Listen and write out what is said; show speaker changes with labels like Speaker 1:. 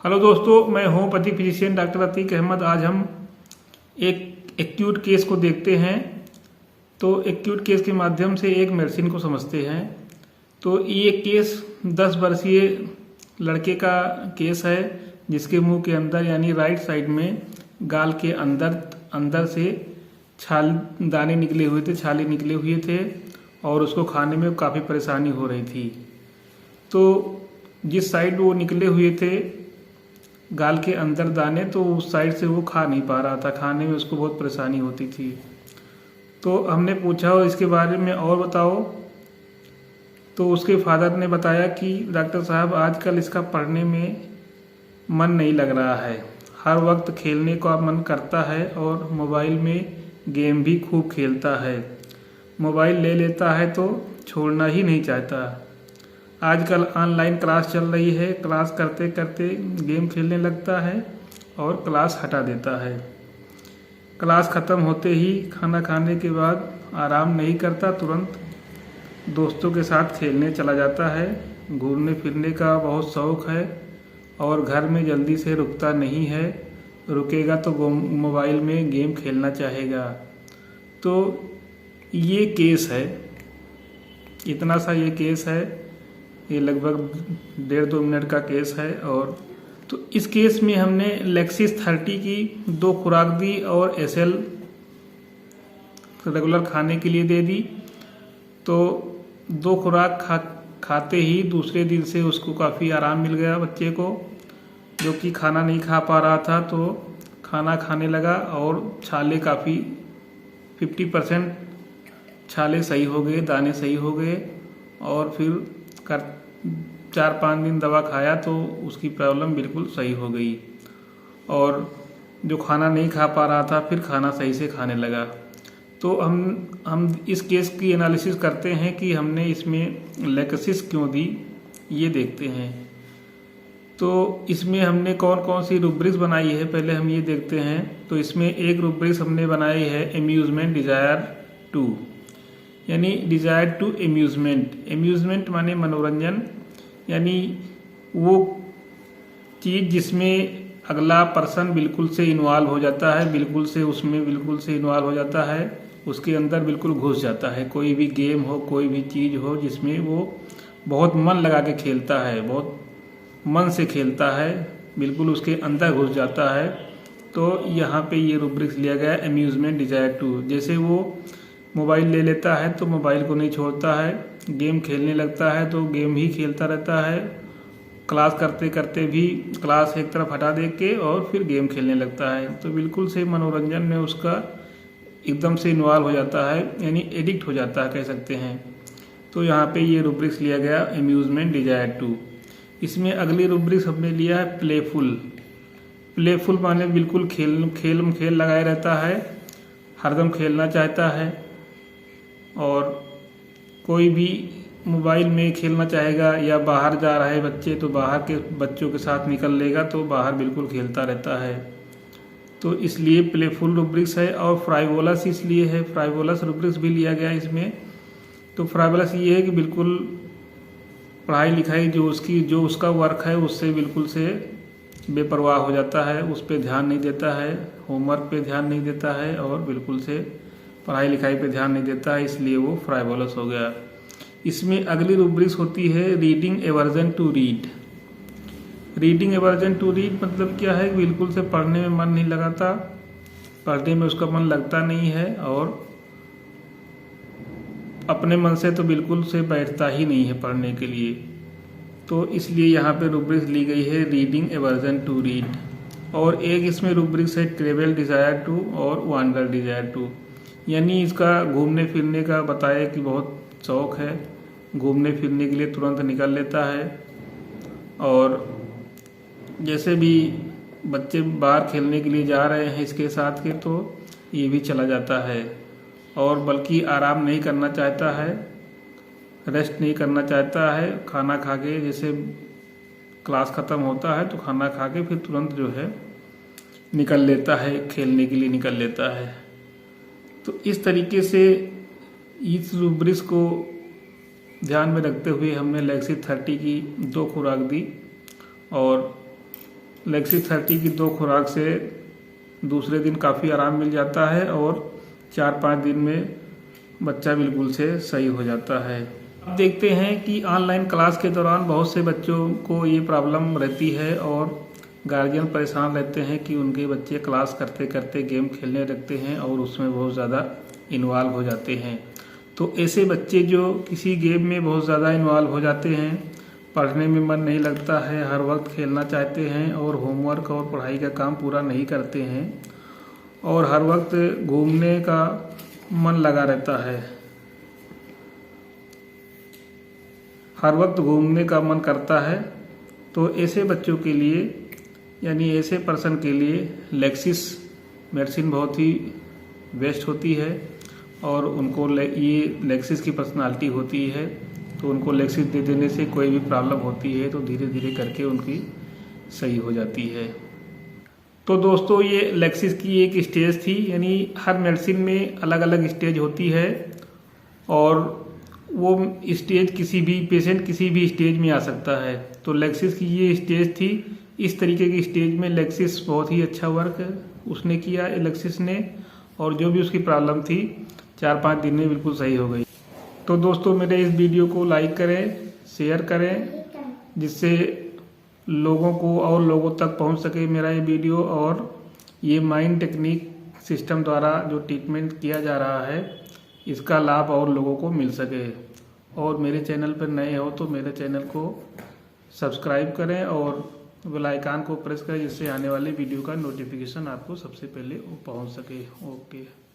Speaker 1: Hello दोस्तों, मैं homeopathy physician doctor Atiq Ahmad. आज हम एक एक्यूट केस को देखते हैं। तो एक्यूट केस के माध्यम से एक मेडिसिन को समझते हैं। तो ये केस 10 वर्षीय लड़के का केस है, जिसके मुंह के अंदर यानी राइट साइड में गाल के अंदर से दाने निकले हुए थे, छाले निकले हुए थे और उसको खाने में काफ़ी परेशानी हो रही थी। तो जिस साइड वो निकले हुए थे गाल के अंदर दाने, तो उस साइड से वो खा नहीं पा रहा था, खाने में उसको बहुत परेशानी होती थी। तो हमने पूछा इसके बारे में और बताओ। तो उसके फादर ने बताया कि डॉक्टर साहब, आजकल इसका पढ़ने में मन नहीं लग रहा है, हर वक्त खेलने का मन करता है और मोबाइल में गेम भी खूब खेलता है। मोबाइल ले लेता है तो छोड़ना ही नहीं चाहता। आजकल ऑनलाइन क्लास चल रही है, क्लास करते करते गेम खेलने लगता है और क्लास हटा देता है। क्लास ख़त्म होते ही खाना खाने के बाद आराम नहीं करता, तुरंत दोस्तों के साथ खेलने चला जाता है। घूमने फिरने का बहुत शौक़ है और घर में जल्दी से रुकता नहीं है, रुकेगा तो मोबाइल में गेम खेलना चाहेगा। तो ये केस है, इतना सा ये केस है। ये लगभग 1.5-2 मिनट का केस है। और तो इस केस में हमने लेक्सिस 30 की 2 खुराक दी और एसएल रेगुलर खाने के लिए दे दी। तो 2 खुराक खाते ही दूसरे दिन से उसको काफ़ी आराम मिल गया बच्चे को, जो कि खाना नहीं खा पा रहा था तो खाना खाने लगा और छाले काफ़ी 50% छाले सही हो गए, दाने सही हो गए। और फिर 4-5 दिन दवा खाया तो उसकी प्रॉब्लम बिल्कुल सही हो गई और जो खाना नहीं खा पा रहा था फिर खाना सही से खाने लगा। तो हम इस केस की एनालिसिस करते हैं कि हमने इसमें लेक्सिस क्यों दी, ये देखते हैं। तो इसमें हमने कौन कौन सी रूब्रिक्स बनाई है, पहले हम ये देखते हैं। तो इसमें एक रूब्रिक्स हमने बनाई है एम्यूजमेंट डिजायर टू, यानी डिजायर टू एम्यूजमेंट। एम्यूजमेंट माने मनोरंजन, यानी वो चीज़ जिसमें अगला पर्सन बिल्कुल से इन्वॉल्व हो जाता है, बिल्कुल से इन्वॉल्व हो जाता है, उसके अंदर बिल्कुल घुस जाता है। कोई भी गेम हो, कोई भी चीज़ हो जिसमें वो बहुत मन लगा के खेलता है, बहुत मन से खेलता है, बिल्कुल उसके अंदर घुस जाता है। तो यहाँ पे ये रूब्रिक्स लिया गया एम्यूजमेंट डिजायर टू। जैसे वो मोबाइल ले लेता है तो मोबाइल को नहीं छोड़ता है, गेम खेलने लगता है तो गेम ही खेलता रहता है, क्लास करते करते भी क्लास एक तरफ हटा दे के और फिर गेम खेलने लगता है। तो बिल्कुल से मनोरंजन में उसका एकदम से इन्वॉल्व हो जाता है, यानी एडिक्ट हो जाता है कह सकते हैं। तो यहाँ पे ये रूब्रिक्स लिया गया एम्यूजमेंट डिजायर टू। इसमें अगली रूब्रिक्स हमने लिया है प्लेफुल। प्लेफुल माने बिल्कुल खेल लगाए रहता है, हरदम खेलना चाहता है और कोई भी मोबाइल में खेलना चाहेगा, या बाहर जा रहा है बच्चे तो बाहर के बच्चों के साथ निकल लेगा तो बाहर बिल्कुल खेलता रहता है। तो इसलिए प्लेफुल रूब्रिक्स है। और फ्राइवोलस इसलिए है, फ्राइवोलस रूब्रिक्स भी लिया गया इसमें। तो फ्राइवोलस ये है कि बिल्कुल पढ़ाई लिखाई जो उसका वर्क है उससे बिल्कुल से बेपरवाह हो जाता है, उस पर ध्यान नहीं देता है, होमवर्क पे ध्यान नहीं देता है और बिल्कुल से पढ़ाई लिखाई पे ध्यान नहीं देता है, इसलिए वो फ्राइवोलस हो गया। इसमें अगली रूब्रिक्स होती है reading aversion to read. Reading aversion to read मतलब क्या है, बिल्कुल से पढ़ने में मन नहीं लगाता, पढ़ने में उसका मन लगता नहीं है और अपने मन से तो बिल्कुल से बैठता ही नहीं है पढ़ने के लिए। तो इसलिए यहाँ पे रूब्रिक्स ली गई है रीडिंग एवर्जन टू रीड। और एक इसमें रूब्रिक्स है ट्रेवल डिजायर टू और वांडर डिजायर टू, यानी इसका घूमने फिरने का बताया कि बहुत शौक़ है, घूमने फिरने के लिए तुरंत निकल लेता है। और जैसे भी बच्चे बाहर खेलने के लिए जा रहे हैं इसके साथ के, तो ये भी चला जाता है और बल्कि आराम नहीं करना चाहता है, रेस्ट नहीं करना चाहता है। खाना खा के, जैसे क्लास ख़त्म होता है तो खाना खा के फिर तुरंत जो है निकल लेता है, खेलने के लिए निकल लेता है। तो इस तरीके से इस रूब्रिक्स को ध्यान में रखते हुए हमने लेक्सिस 30 की 2 खुराक दी और लेक्सिस 30 की 2 खुराक से दूसरे दिन काफ़ी आराम मिल जाता है और 4-5 दिन में बच्चा बिल्कुल से सही हो जाता है। अब देखते हैं कि ऑनलाइन क्लास के दौरान बहुत से बच्चों को ये प्रॉब्लम रहती है और गार्जियन परेशान रहते हैं कि उनके बच्चे क्लास करते करते गेम खेलने लगते हैं और उसमें बहुत ज़्यादा इन्वॉल्व हो जाते हैं। तो ऐसे बच्चे जो किसी गेम में बहुत ज़्यादा इन्वॉल्व हो जाते हैं, पढ़ने में मन नहीं लगता है, हर वक्त खेलना चाहते हैं और होमवर्क और पढ़ाई का काम पूरा नहीं करते हैं और हर वक्त घूमने का मन लगा रहता है, हर वक्त घूमने का मन करता है, तो ऐसे बच्चों के लिए यानी ऐसे पर्सन के लिए लेक्सिस मेडिसिन बहुत ही बेस्ट होती है और उनको ये लेक्सिस की पर्सनालिटी होती है, तो उनको लेक्सिस दे देने से कोई भी प्रॉब्लम होती है तो धीरे धीरे करके उनकी सही हो जाती है। तो दोस्तों ये लेक्सिस की एक स्टेज थी, यानी हर मेडिसिन में अलग अलग स्टेज होती है और वो स्टेज किसी भी पेशेंट किसी भी स्टेज में आ सकता है। तो लेक्सिस की ये स्टेज थी, इस तरीके की स्टेज में लेक्सिस बहुत ही अच्छा वर्क उसने किया लेक्सिस ने, और जो भी उसकी प्रॉब्लम थी 4-5 दिन में बिल्कुल सही हो गई। तो दोस्तों मेरे इस वीडियो को लाइक करें, शेयर करें, जिससे लोगों को और लोगों तक पहुंच सके मेरा ये वीडियो और ये माइंड टेक्निक सिस्टम द्वारा जो ट्रीटमेंट किया जा रहा है इसका लाभ और लोगों को मिल सके। और मेरे चैनल पर नए हो तो मेरे चैनल को सब्सक्राइब करें और बेल आइकन को प्रेस करें, जिससे आने वाले वीडियो का नोटिफिकेशन आपको सबसे पहले पहुंच सके। ओके।